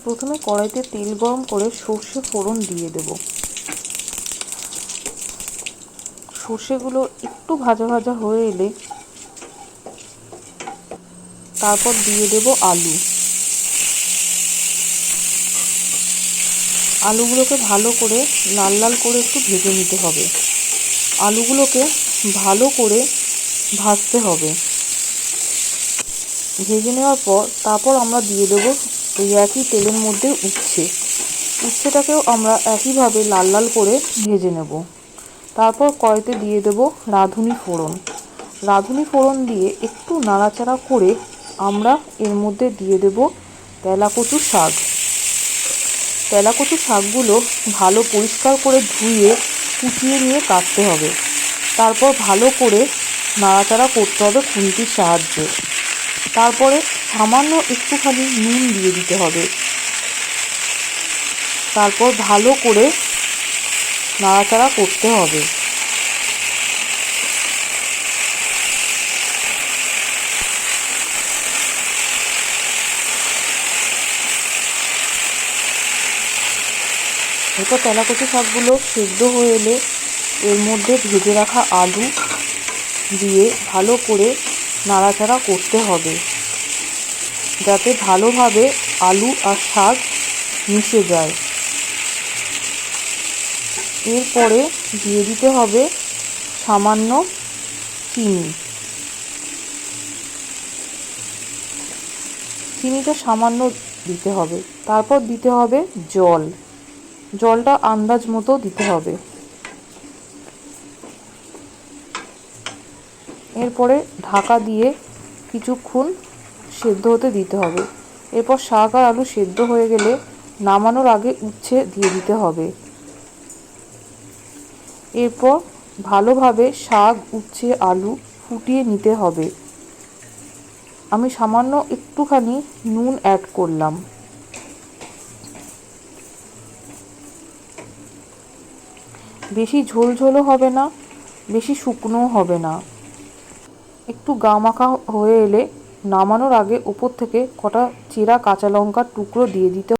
প্রথমে কড়াইতে তেল গরম করে সর্ষে ফোড়ন দিয়ে দেব। সর্ষেগুলো একটু ভাজা ভাজা হয়ে এলে তারপর দিয়ে দেব আলু। আলুগুলোকে ভালো করে লাল লাল করে একটু ভেজে নিতে হবে। আলুগুলোকে ভালো করে ভাজতে হবে। ভেজে নেওয়ার পর তারপর আমরা দিয়ে দেবো ওই একই তেলের মধ্যে উচ্ছেটাকেও আমরা একইভাবে লাল লাল করে ভেজে নেব। তারপর কড়াইতে দিয়ে দেব রাঁধুনি ফোড়ন। রাঁধুনি ফোড়ন দিয়ে একটু নাড়াচাড়া করে আমরা এর মধ্যে দিয়ে দেব তেলাকুচু শাক। তেলাকুচু শাকগুলো ভালো পরিষ্কার করে ধুয়ে কুচিয়ে নিয়ে কাটতে হবে। তারপর ভালো করে নাড়াচাড়া করতে হবে খুন্তির সাহায্যে। তারপরে সামান্য একটুখানি নুন দিয়ে দিতে হবে। তারপর ভালো করে নাড়াচাড়া করতে হবে। এরপর তেলাকুচু শাকগুলো সেদ্ধ হয়ে এলে এর মধ্যে ভেজে রাখা আলু দিয়ে ভালো করে নাড়াচাড়া করতে হবে, যাতে ভালোভাবে আলু আর শাক মিশে যায়। এরপরে দিয়ে দিতে হবে সামান্য চিনিটা সামান্য দিতে হবে। তারপর দিতে হবে জলটা আন্দাজ মতো দিতে হবে। এরপরে ঢাকা দিয়ে কিছুক্ষণ সেদ্ধ হতে দিতে হবে। এরপর শাক আর আলু সেদ্ধ হয়ে গেলে নামানোর আগে উচ্ছে দিয়ে দিতে হবে। এরপর ভালোভাবে শাক, উচ্ছে, আলু ফুটিয়ে নিতে হবে। আমি সামান্য একটুখানি নুন অ্যাড করলাম। বেশি ঝোলঝোলও হবে না, বেশি শুকনোও হবে না। একটু গামাখা হয়ে এলে নামানোর আগে উপর থেকে কটা চেরা কাঁচা লঙ্কার টুকরো দিয়ে দিতে